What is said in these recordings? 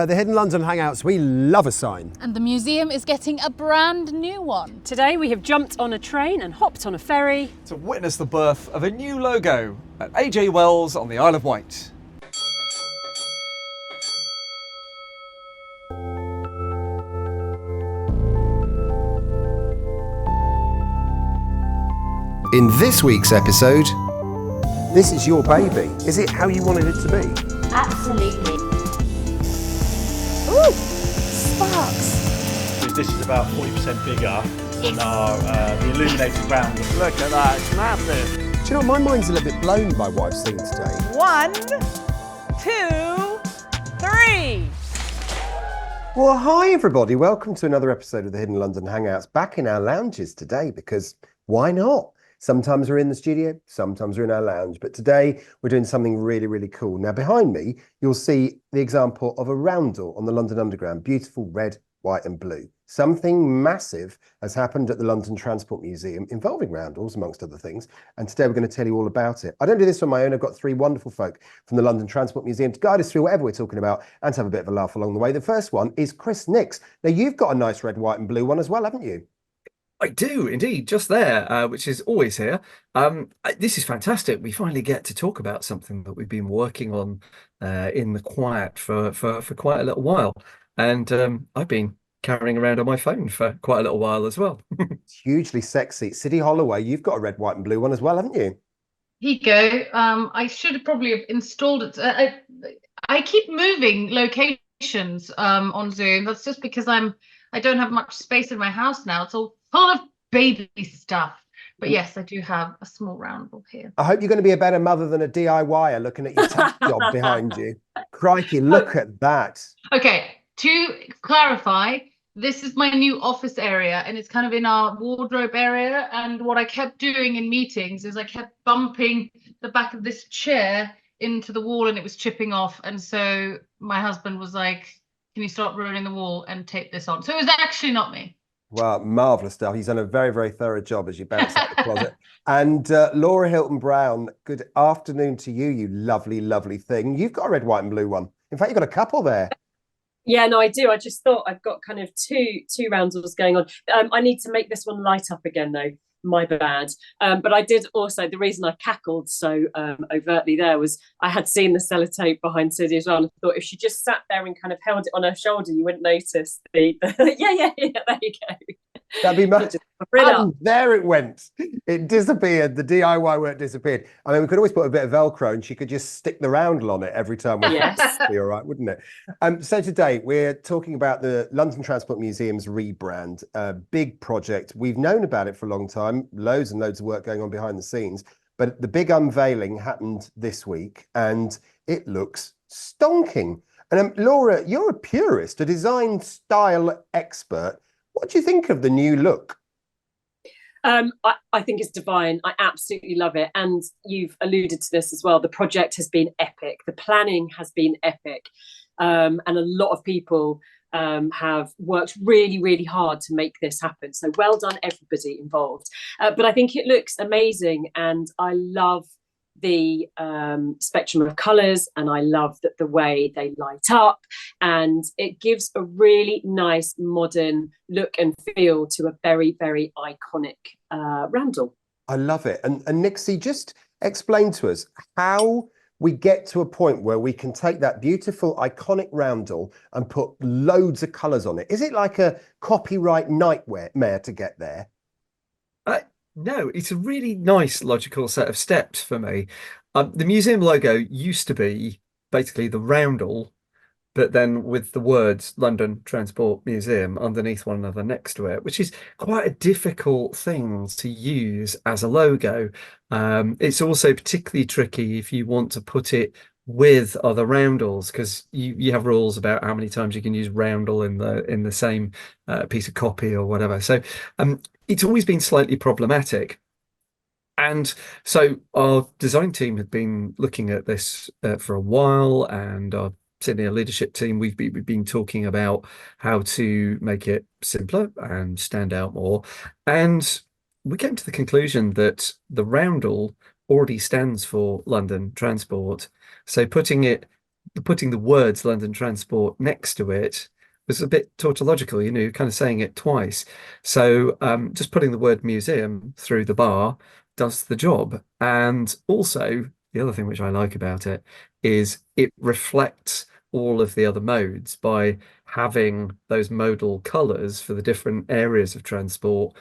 The Hidden London Hangouts, we love a sign. And the museum is getting a brand new one. Today we have jumped on a train and hopped on a ferry to witness the birth of a new logo at AJ Wells on the Isle of Wight. In this week's episode, this is your baby. Is it how you wanted it to be? Absolutely. Ooh, sparks. This is about 40% bigger than our the illuminated roundel. Look at that, it's massive. Do you know, my mind's a little bit blown by what I've seen today. 1, 2, 3. Well, hi everybody. Welcome to another episode of the Hidden London Hangouts. Back in our lounges today, because why not? Sometimes we're in the studio, sometimes we're in our lounge, but today we're doing something really, really cool. Now, behind me, you'll see the example of a roundel on the London Underground, beautiful red, white and blue. Something massive has happened at the London Transport Museum involving roundels, amongst other things, and today we're going to tell you all about it. I don't do this on my own. I've got three wonderful folk from the London Transport Museum to guide us through whatever we're talking about and to have a bit of a laugh along the way. The first one is Chris Nix. Now, you've got a nice red, white and blue one as well, haven't you? I do indeed, just there, which is always here. This is fantastic. We finally get to talk about something that we've been working on in the quiet for quite a little while. And I've been carrying around on my phone for quite a little while as well. It's hugely sexy. City Holloway, you've got a red, white and blue one as well, haven't you? Here you go. I should probably have installed it. I keep moving locations on Zoom. That's just because I don't have much space in my house now. It's all full of baby stuff. But yes, I do have a small roundel here. I hope you're going to be a better mother than a DIYer looking at your tack job behind you. Crikey, look at that. Okay, to clarify, this is my new office area and it's kind of in our wardrobe area. And what I kept doing in meetings is I kept bumping the back of this chair into the wall and it was chipping off. And so my husband was like, can you stop ruining the wall and tape this on? So it was actually not me. Well, marvellous stuff. He's done a very, very thorough job as you bounce out the closet. And Laura Hilton-Brown, good afternoon to you, you lovely, lovely thing. You've got a red, white and blue one. In fact, you've got a couple there. Yeah, no, I do. I just thought I've got kind of two roundels going on. I need to make this one light up again, though. My bad. But I did also, the reason I cackled so overtly there was I had seen the sellotape behind Susie as well. And I thought if she just sat there and kind of held it on her shoulder, you wouldn't notice the yeah, there you go. That'd be much. And there it went. It disappeared. The DIY work disappeared. I mean, we could always put a bit of Velcro and she could just stick the roundel on it every time. Yes. Be all right, wouldn't it? So today we're talking about the London Transport Museum's rebrand, a big project. We've known about it for a long time, loads and loads of work going on behind the scenes. But the big unveiling happened this week and it looks stonking. And Laura, you're a purist, a design style expert. What do you think of the new look? I think it's divine. I absolutely love it. And you've alluded to this as well. The project has been epic. The planning has been epic. And a lot of people have worked really, really hard to make this happen. So well done, everybody involved. But I think it looks amazing. And I love the spectrum of colours, and I love that the way they light up, and it gives a really nice modern look and feel to a very, very iconic roundel. I love it. And Nixie, just explain to us how we get to a point where we can take that beautiful iconic roundel and put loads of colours on it. Is it like a copyright nightmare to get there? No, it's a really nice logical set of steps for me. The museum logo used to be basically the roundel, but then with the words London Transport Museum underneath one another next to it, which is quite a difficult thing to use as a logo. It's also particularly tricky if you want to put it with other roundels, because you have rules about how many times you can use roundel in the same piece of copy or whatever. So it's always been slightly problematic. And so our design team had been looking at this for a while, and our senior leadership team, we've been talking about how to make it simpler and stand out more. And we came to the conclusion that the roundel already stands for London Transport. So putting it putting the words London Transport next to it was a bit tautological, you know, you're kind of saying it twice. So just putting the word museum through the bar does the job. And also, the other thing which I like about it is it reflects all of the other modes by having those modal colours for the different areas of transport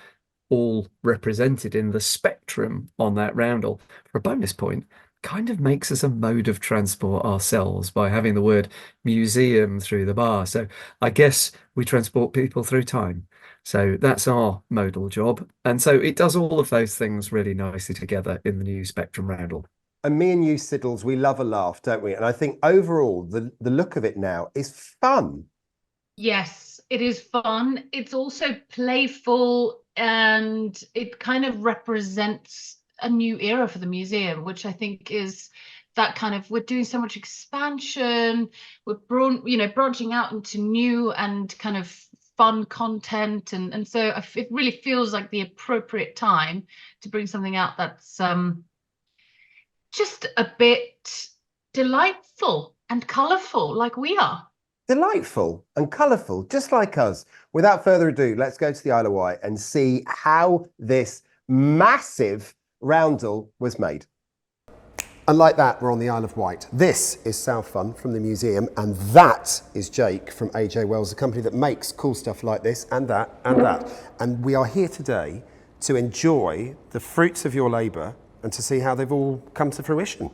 all represented in the spectrum on that roundel. For a bonus point, kind of makes us a mode of transport ourselves by having the word museum through the bar. So I guess we transport people through time. So that's our modal job. And so it does all of those things really nicely together in the new Spectrum roundel. And me and you, Siddles, we love a laugh, don't we? And I think overall, the look of it now is fun. Yes, it is fun. It's also playful, and it kind of represents a new era for the museum, which I think is that kind of, we're doing so much expansion, we're branching out into new and kind of fun content, and so it really feels like the appropriate time to bring something out that's just a bit delightful and colourful, like we are. Delightful and colourful, just like us. Without further ado, let's go to the Isle of Wight and see how this massive roundel was made. And like that, we're on the Isle of Wight. This is Sau-Fun from the museum, and that is Jake from AJ Wells, a company that makes cool stuff like this and that and that. And we are here today to enjoy the fruits of your labour and to see how they've all come to fruition.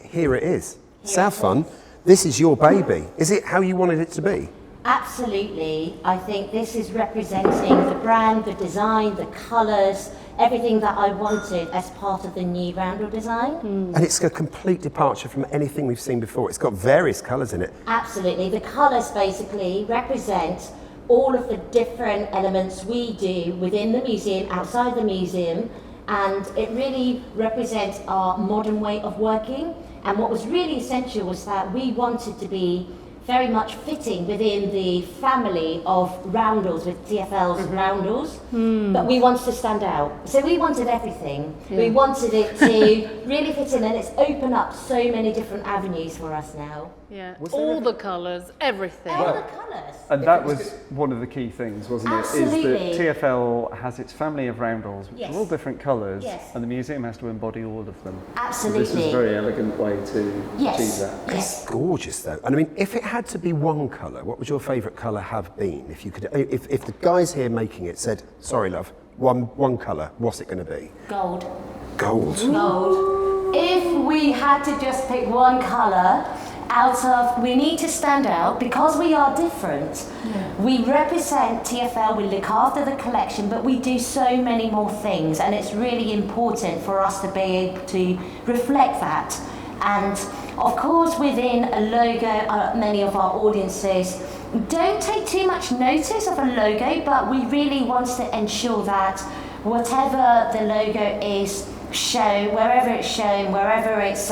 Here it is. Sau-Fun, this is your baby. Is it how you wanted it to be? Absolutely. I think this is representing the brand, the design, the colours, everything that I wanted as part of the new roundel design. And it's a complete departure from anything we've seen before. It's got various colours in it. Absolutely. The colours basically represent all of the different elements we do within the museum, outside the museum, and it really represents our modern way of working. And what was really essential was that we wanted to be very much fitting within the family of roundels, with TfL's roundels, but we wanted to stand out. So we wanted everything. We wanted it to really fit in, and it's opened up so many different avenues for us now. Yeah, all the colours, everything. All the colours. And that was one of the key things, wasn't it? Absolutely. Is that TfL has its family of roundels, which Yes. are all different colours, Yes. and the museum has to embody all of them. Absolutely. So this is a very elegant way to Yes. achieve that. Yes. Gorgeous though. And I mean, if it had to be one colour, what would your favourite colour have been? If you could, if the guys here making it said, sorry love, one colour, what's it going to be? Gold. Gold. Gold. If we had to just pick one colour out of, we need to stand out because we are different. We represent TfL, we look after the collection, but we do so many more things, and it's really important for us to be able to reflect that. And of course, within a logo, many of our audiences don't take too much notice of a logo, but we really want to ensure that whatever the logo is shown, wherever it's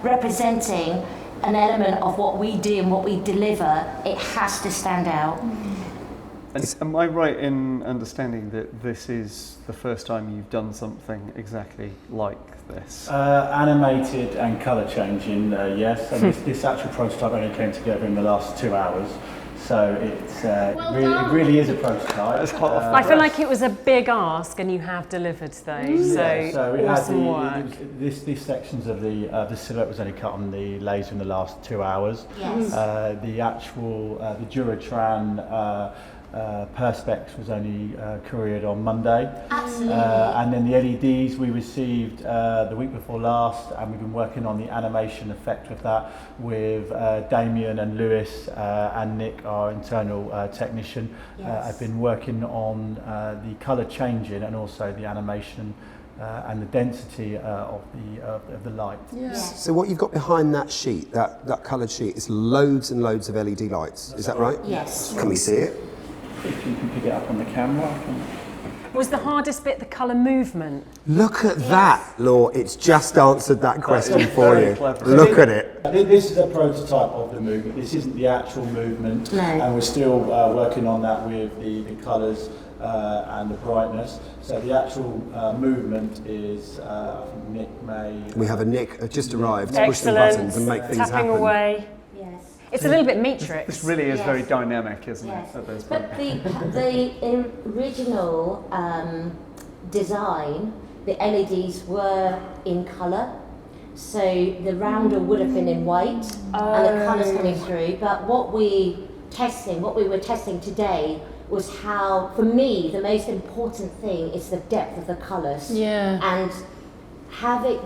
representing an element of what we do and what we deliver, it has to stand out. And am I right in understanding that this is the first time you've done something exactly like this? Animated and colour changing, yes. And this actual prototype only came together in the last 2 hours. So it's it really is a prototype. It's hot off the I feel press. like it was a big ask, and you have delivered those. So we had awesome work. these sections of the silhouette was only cut on the laser in the last 2 hours. Yes. The actual the Duratran Perspex was only couriered on Monday. Absolutely. And then the LEDs we received the week before last, and we've been working on the animation effect of that with Damien and Lewis and Nick, our internal technician. Yes. I've been working on the colour changing and also the animation and the density of the light. Yes. So what you've got behind that sheet, that coloured sheet, is loads and loads of LED lights. Is that right? Yes. Can we see it? If you can pick it up on the camera. Was the hardest bit the colour movement? Look at that, Law. It's just answered that question for very you. clever. Look at it. This is a prototype of the movement. This isn't the actual movement, No. and we're still working on that with the colours and the brightness. So the actual movement is, I think Nick may... We have a Nick just arrived to push the Excellent. buttons and make things Tapping happen. away. It's a little bit Matrix. This really is very dynamic, isn't Yes. it? At this But point. the original design, the LEDs were in colour. So the roundel would have been in white and the colours coming through. But what we were testing today was how, for me, the most important thing is the depth of the colours. Yeah. And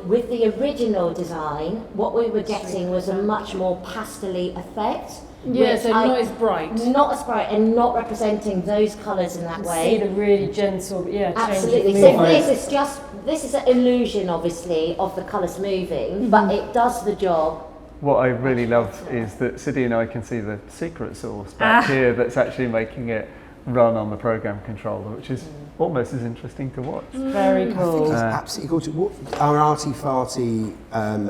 with the original design, what we were getting was a much more pastel-y effect. Yeah, which so not as bright. Not as bright and not representing those colours in that See way. the really gentle, Absolutely. change of So movement. this is an illusion, obviously, of the colours moving, but it does the job. What I really love is that Sidi and I can see the secret sauce back here that's actually making it run on the program controller, which is almost as interesting to watch. Very I think cool. it's absolutely gorgeous. Our arty-farty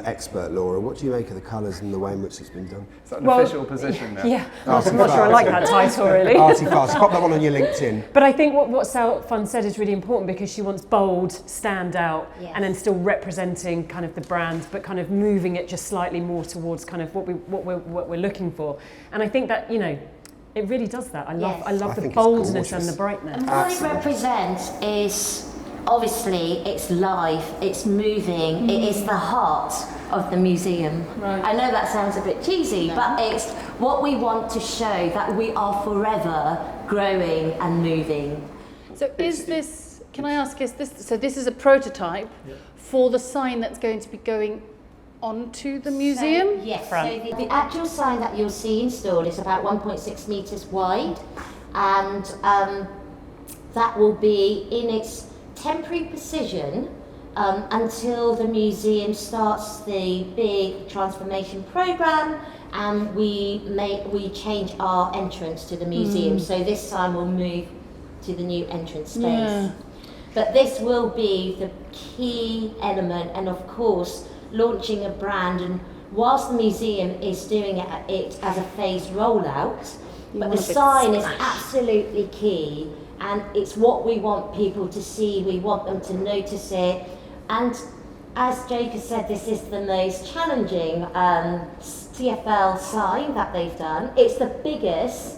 expert, Laura, what do you make of the colours and the way in which it's been done? Is that an official position now? Yeah, I'm not sure I like that title really. Arty-farty, pop that one on your LinkedIn. But I think what Sau-Fun said is really important because she wants bold, stand out, Yes. and then still representing kind of the brand, but kind of moving it just slightly more towards kind of what we're looking for. And I think that, you know, it really does that. I love Yes. the think it's boldness and gorgeous. the brightness. And what it represents is, obviously, it's life, it's moving, it is the heart of the museum. Right. I know that sounds a bit cheesy, but it's what we want to show, that we are forever growing and moving. So is this, can I ask, so this is a prototype for the sign that's going to be going onto the museum? So, yes, so the actual sign that you'll see installed is about 1.6 metres wide, and that will be in its temporary position until the museum starts the big transformation programme, and we change our entrance to the museum. So this sign will move to the new entrance space. Yeah. But this will be the key element, and of course launching a brand, and whilst the museum is doing it as a phased rollout, but the sign is absolutely key, and it's what we want people to see, we want them to notice it. And as Jake has said, this is the most challenging TfL sign that they've done. It's the biggest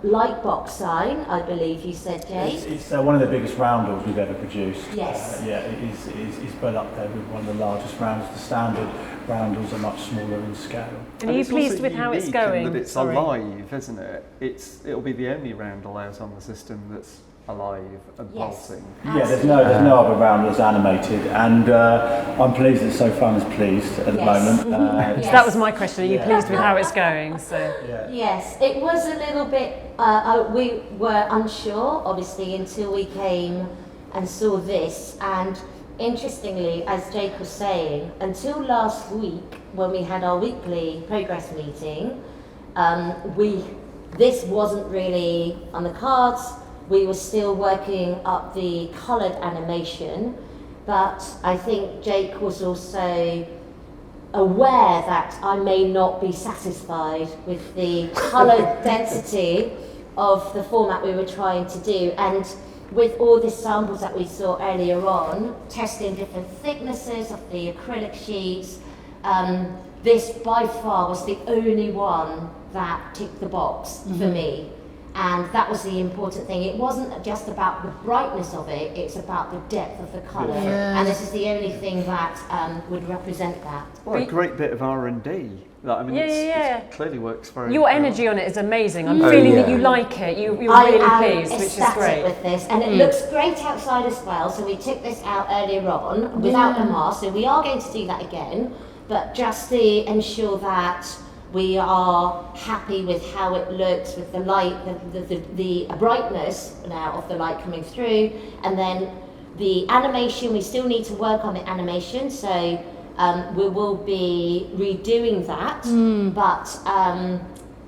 light box sign, I believe you said, Jake. It's one of the biggest roundels we've ever produced. Yes. Yeah, it's well up there with one of the largest roundels. The standard roundels are much smaller in scale. And are you it's pleased also with how it's unique in going? that it's Sorry. alive, isn't it? It'll be the only roundel out on the system that's alive and Yes. pulsing. Yeah, there's no other roundel that's animated, and I'm pleased that So-Fun is pleased at the Yes. moment. So that was my question. Are you Yeah. pleased with how it's going? So Yeah. Yes, it was a little bit, we were unsure, obviously, until we came and saw this. And interestingly, as Jake was saying, until last week, when we had our weekly progress meeting, this wasn't really on the cards. We were still working up the coloured animation, but I think Jake was also aware that I may not be satisfied with the colour density of the format we were trying to do. And with all the samples that we saw earlier on, testing different thicknesses of the acrylic sheets, this by far was the only one that ticked the box for me. And that was the important thing. It wasn't just about the brightness of it, it's about the depth of the colour. Yeah. And this is the only thing that would represent that. Well, a great bit of R&D. I mean, it clearly works very your well. energy on it is amazing. I'm feeling that you like it. You're really pleased, which is ecstatic great. with this, and it looks great outside as well. So we took this out earlier on without a mask, so we are going to do that again, but just to ensure that we are happy with how it looks, with the light, the brightness now of the light coming through, and then the animation. We still need to work on the animation, so we will be redoing that. But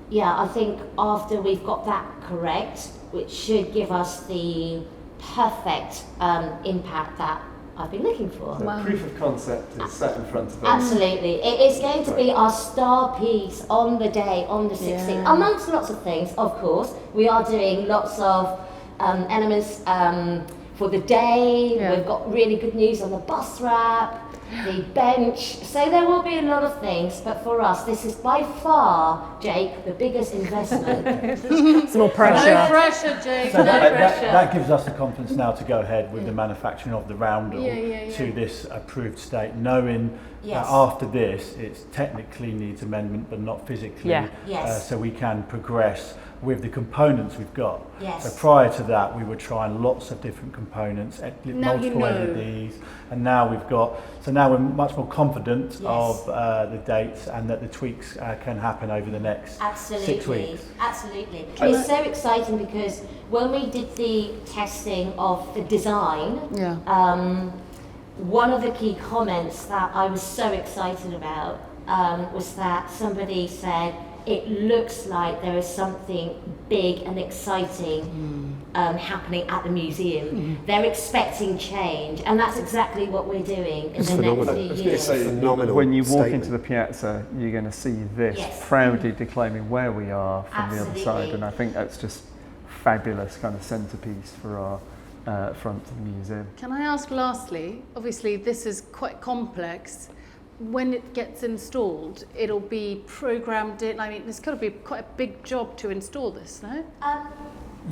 yeah, I think after we've got that correct, which should give us the perfect impact that I've been looking for. So proof of concept is set in front of us. Absolutely. It is going to be our star piece on the day, on the 16th, amongst lots of things, of course. We are doing lots of elements for the day. Yeah. We've got really good news on the bus wrap. the bench. So there will be a lot of things, but for us, this is by far, Jake, the biggest investment. It's more pressure. No pressure, Jake. So that gives us the confidence now to go ahead with the manufacturing of the roundel to this approved state, knowing that after this, it technically needs amendment, but not physically. So we can progress with the components we've got. So prior to that, we were trying lots of different components, multiple LEDs, and now we've got, so now we're much more confident of the dates and that the tweaks can happen over the next 6 weeks. Absolutely. It's so exciting because when we did the testing of the design, one of the key comments that I was so excited about was that somebody said, it looks like there is something big and exciting happening at the museum. They're expecting change, and that's exactly what we're doing in the next few years. It's phenomenal. When you walk into the piazza, you're going to see this proudly declaiming where we are from the other side, and I think that's just fabulous kind of centerpiece for our front of the museum. Can I ask lastly, obviously this is quite complex. When it gets installed, it'll be programmed in. I mean, there's got to be quite a big job to install this, no?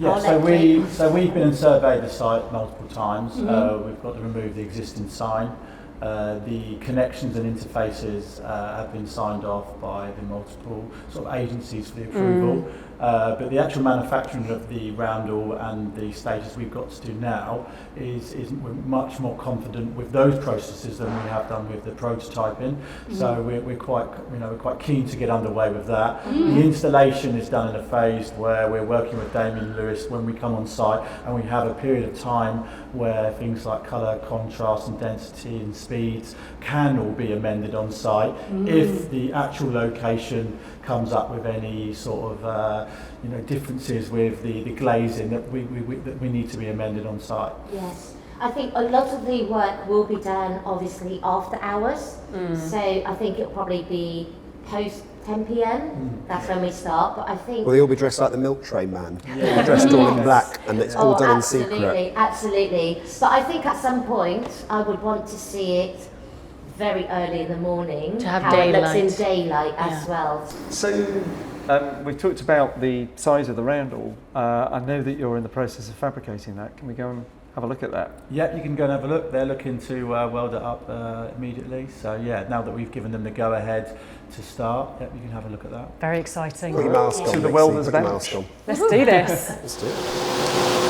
So we've been and surveyed the site multiple times. We've got to remove the existing sign. The connections and interfaces have been signed off by the multiple sort of agencies for the approval. But the actual manufacturing of the roundel and the stages we've got to do now is we're much more confident with those processes than we have done with the prototyping. So we're quite keen to get underway with that. The installation is done in a phase where we're working with Damien and Lewis when we come on site, and we have a period of time where things like colour, contrast and density and speeds can all be amended on site if the actual location comes up with any sort of differences with the glazing that we need to be amended on site. Yes, I think a lot of the work will be done obviously after hours. So I think it'll probably be post 10 p.m. That's when we start. But I think will they all be dressed like the milk tray man? Dressed all in black, and it's all done in secret. Absolutely. But I think at some point I would want to see it very early in the morning to have how daylight. It looks in daylight as well. So we've talked about the size of the roundel. I know that you're in the process of fabricating that. Can we go and have a look at that? Yeah, you can go and have a look. They're looking to weld it up immediately. So yeah, now that we've given them the go ahead to start, you can have a look at that. Very exciting. Put your mask on, So the Nixie, welder's put your bench. mask on. Let's do this. Let's do it.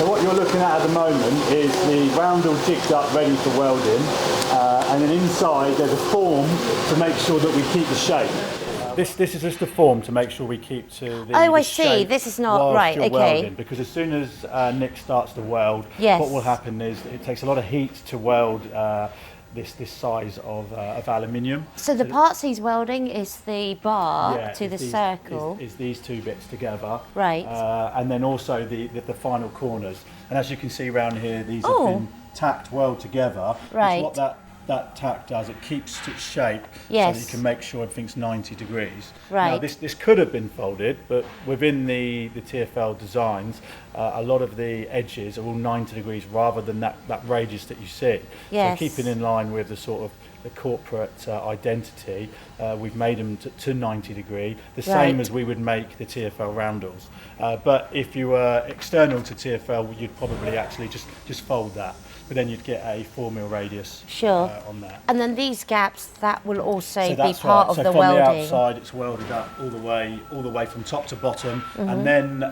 So what you're looking at the moment is the roundel jigged up ready for welding, and then inside there's a form to make sure that we keep the shape. This is just a form to make sure we keep to the I see. shape This is not whilst right. you're Okay. welding, because as soon as Nick starts to weld, what will happen is it takes a lot of heat to weld this size of aluminium. So the parts he's welding is the bar to the circle. Is these two bits together. Right. And then also the final corners. And as you can see around here, these have been tacked well together. Right. So what that tack does, it keeps its shape so that you can make sure everything's 90 degrees. Right. Now this could have been folded, but within the TFL designs, a lot of the edges are all 90 degrees rather than that radius that you see. Yes. So keeping in line with the sort of the corporate identity, we've made them to 90 degree, the same as we would make the TFL roundels. But if you were external to TFL, you'd probably actually just fold that. But then you'd get a 4 mil radius on that. And then these gaps, that will also be that's part of so the from welding. the outside, it's welded up all the way from top to bottom, and then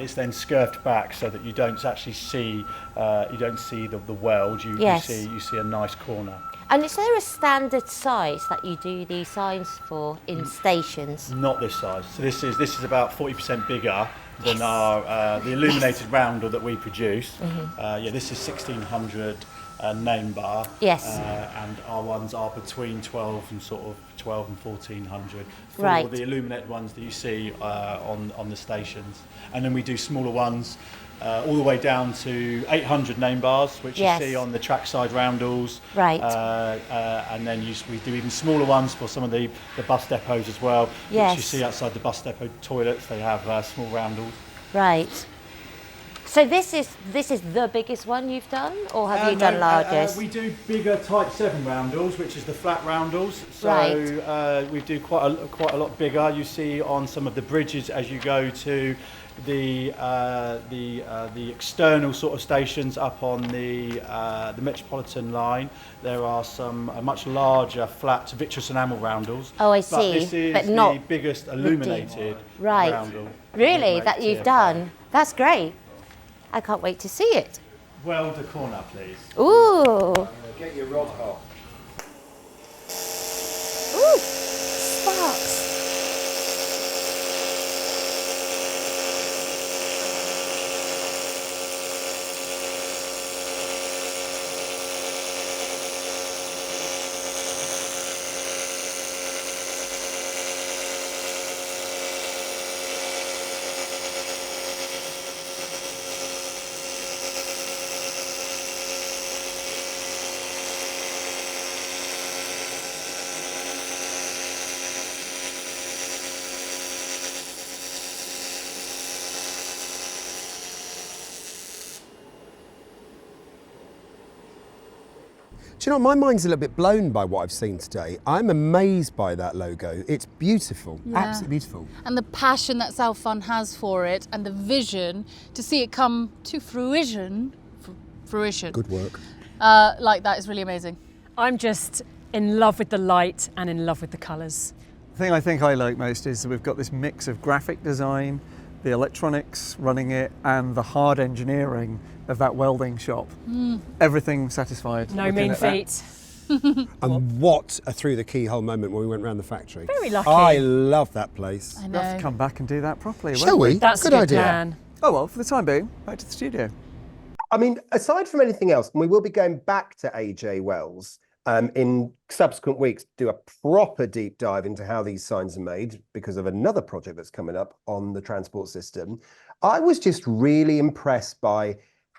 it's then scurfed back so that you don't actually see the weld. You see a nice corner. And is there a standard size that you do these signs for in stations? Not this size. So this is about 40% bigger than our the illuminated roundel that we produce. This is 1600 name bar. Yes. And our ones are between 12 and 1400 for the illuminated ones that you see on the stations. And then we do smaller ones all the way down to 800 name bars, which you see on the trackside roundels. Right. And then we do even smaller ones for some of the bus depots as well, which you see outside the bus depot toilets. They have small roundels. Right. So this is the biggest one you've done, or have you done largest? We do bigger Type 7 roundels, which is the flat roundels. So Right. We do quite a lot bigger. You see on some of the bridges as you go to the external sort of stations up on the Metropolitan line. There are some much larger flat vitreous enamel roundels. Oh, I But see. this is But not the biggest illuminated Right. roundel. Really, Illuminate that you've TFL. done. That's great. I can't wait to see it. Weld a corner, please. Ooh. Get your rod hot. Ooh. Sparks. Do you know, my mind's a little bit blown by what I've seen today. I'm amazed by that logo. It's beautiful, absolutely beautiful. And the passion that Sau-Fun has for it, and the vision to see it come to fruition. Good work. Like that is really amazing. I'm just in love with the light and in love with the colours. The thing I think I like most is that we've got this mix of graphic design, the electronics running it, and the hard engineering of that welding shop. Everything satisfied. No looking mean at that. feat. And what a through the keyhole moment when we went around the factory. Very lucky. I love that place. I We'll have know. to come back and do that properly, Shall won't we? That's Good a good idea. plan. Oh well, for the time being, back to the studio. I mean, aside from anything else, and we will be going back to AJ Wells in subsequent weeks, do a proper deep dive into how these signs are made because of another project that's coming up on the transport system. I was just really impressed by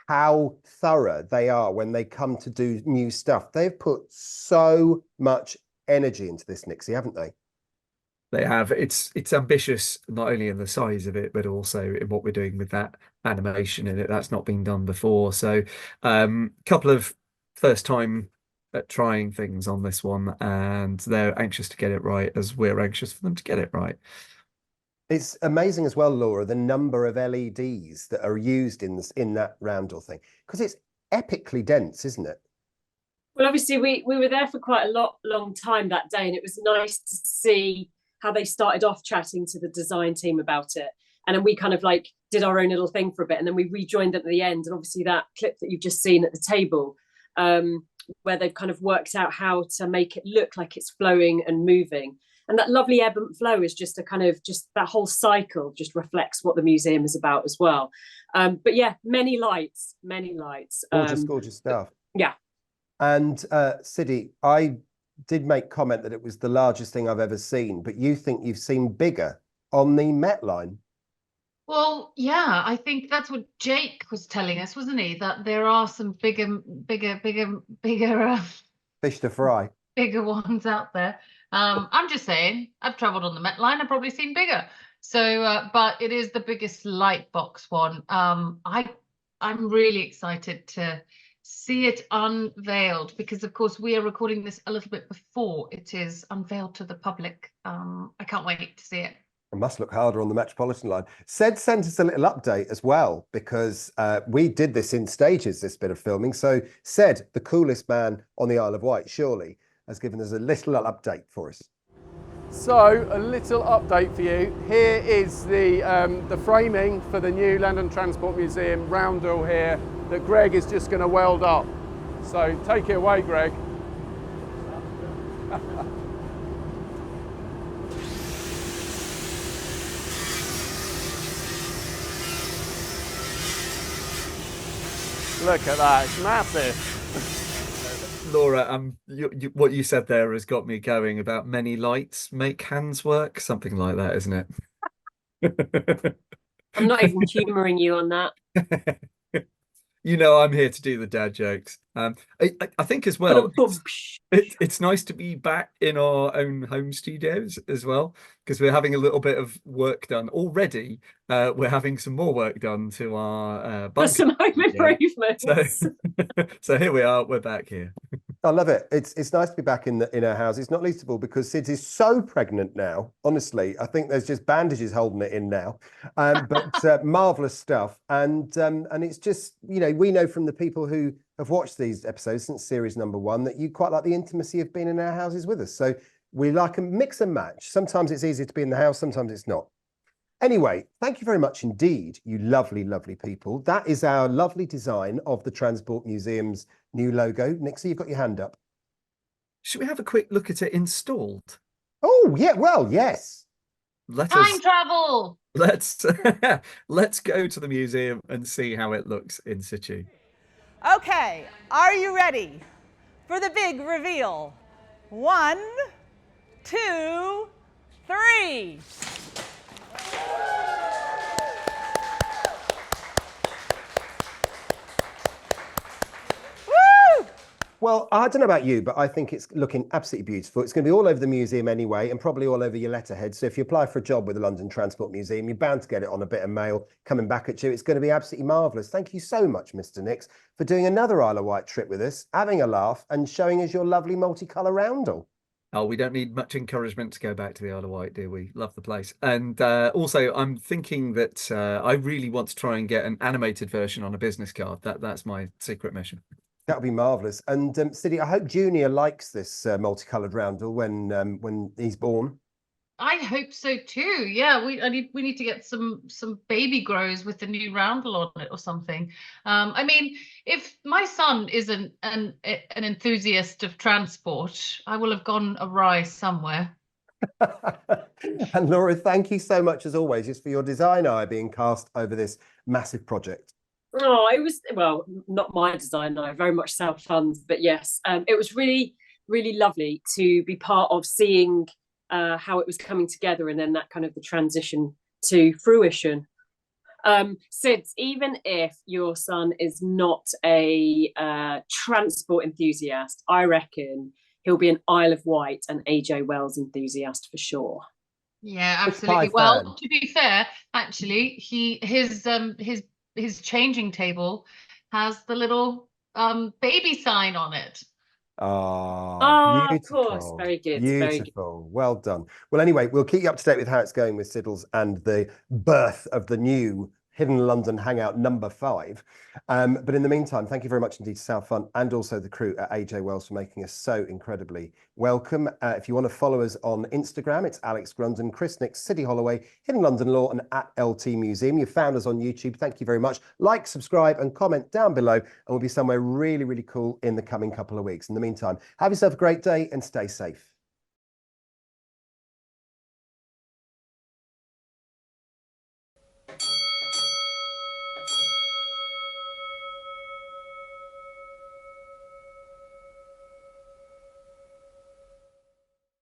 how thorough they are when they come to do new stuff. They've put so much energy into this, Nixie, haven't they? They have. It's ambitious, not only in the size of it, but also in what we're doing with that animation in it. That's not been done before. So couple of first time at trying things on this one, and they're anxious to get it right as we're anxious for them to get it right. It's amazing as well, Laura, the number of LEDs that are used in that roundel thing, because it's epically dense, isn't it? Well, obviously we were there for quite a long time that day, and it was nice to see how they started off chatting to the design team about it. And then we kind of like did our own little thing for a bit, and then we rejoined them at the end. And obviously that clip that you've just seen at the table, where they've kind of worked out how to make it look like it's flowing and moving. And that lovely ebb and flow is just a kind of, just that whole cycle just reflects what the museum is about as well. But yeah, many lights. Gorgeous stuff. Yeah. And Siddy, I did make comment that it was the largest thing I've ever seen, but you think you've seen bigger on the Met line? Well, yeah, I think that's what Jake was telling us, wasn't he? That there are some bigger Fish to fry. bigger ones out there. I'm just saying, I've traveled on the Met line, I've probably seen bigger. So, but it is the biggest light box one. I'm really excited to see it unveiled, because of course we are recording this a little bit before it is unveiled to the public. I can't wait to see it. It must look harder on the Metropolitan line. Sed sent us a little update as well, because we did this in stages, this bit of filming. So Sed, the coolest man on the Isle of Wight, surely, has given us a little update for us. So a little update for you. Here is the framing for the new London Transport Museum roundel here that Greg is just going to weld up. So take it away, Greg. Look at that, it's massive. Laura, what you said there has got me going about many lights make hands work, something like that, isn't it? I'm not even humouring you on that. You know, I'm here to do the dad jokes. I think as well, it's nice to be back in our own home studios as well, because we're having a little bit of work done already. We're having some more work done to our bunker. Some home improvements. So here we are. We're back here. I love it. It's nice to be back in our house. It's not least of all because Sid is so pregnant now. Honestly, I think there's just bandages holding it in now. But marvelous stuff. And it's just, you know, we know from the people who have watched these episodes since series number 1 that you quite like the intimacy of being in our houses with us. So we like a mix and match. Sometimes it's easier to be in the house, sometimes it's not. Anyway, thank you very much indeed, you lovely, lovely people. That is our lovely design of the Transport Museum's new logo. Nixie, you've got your hand up. Should we have a quick look at it installed? Oh, yeah, well, yes. Time travel. Let's go to the museum and see how it looks in situ. Okay, are you ready for the big reveal? 1, 2, 3. Well, I don't know about you, but I think it's looking absolutely beautiful. It's going to be all over the museum anyway, and probably all over your letterhead. So if you apply for a job with the London Transport Museum, you're bound to get it on a bit of mail coming back at you. It's going to be absolutely marvellous. Thank you so much, Mr. Nix, for doing another Isle of Wight trip with us, having a laugh and showing us your lovely multicolour roundel. Oh, we don't need much encouragement to go back to the Isle of Wight, do we? Love the place. And also, I'm thinking that I really want to try and get an animated version on a business card. That's my secret mission. That would be marvellous. And Siddy, I hope Junior likes this multicoloured roundel when he's born. I hope so too. Yeah, we need to get some baby grows with the new roundel on it or something. I mean, if my son isn't an enthusiast of transport, I will have gone awry somewhere. And Laura, thank you so much as always, just for your design eye being cast over this massive project. Oh, it was, well, not my design, no, very much Sau-Fun's, but yes, it was really, really lovely to be part of seeing how it was coming together, and then that kind of the transition to fruition. Sid, even if your son is not a transport enthusiast, I reckon he'll be an Isle of Wight and AJ Wells enthusiast for sure. Yeah, absolutely. Well, to be fair, actually, his changing table has the little baby sign on it. Oh, beautiful. Of course. Very good. Beautiful. Very good. Well done. Well, anyway, we'll keep you up to date with how it's going with Siddles and the birth of the new Hidden London Hangout number 5. But in the meantime, thank you very much indeed to Sau-Fun and also the crew at AJ Wells for making us so incredibly welcome. If you want to follow us on Instagram, it's Alex Grundon, Chris Nix, City Holloway, Hidden London Law and at LT Museum. You've found us on YouTube. Thank you very much. Like, subscribe and comment down below, and we'll be somewhere really, really cool in the coming couple of weeks. In the meantime, have yourself a great day and stay safe.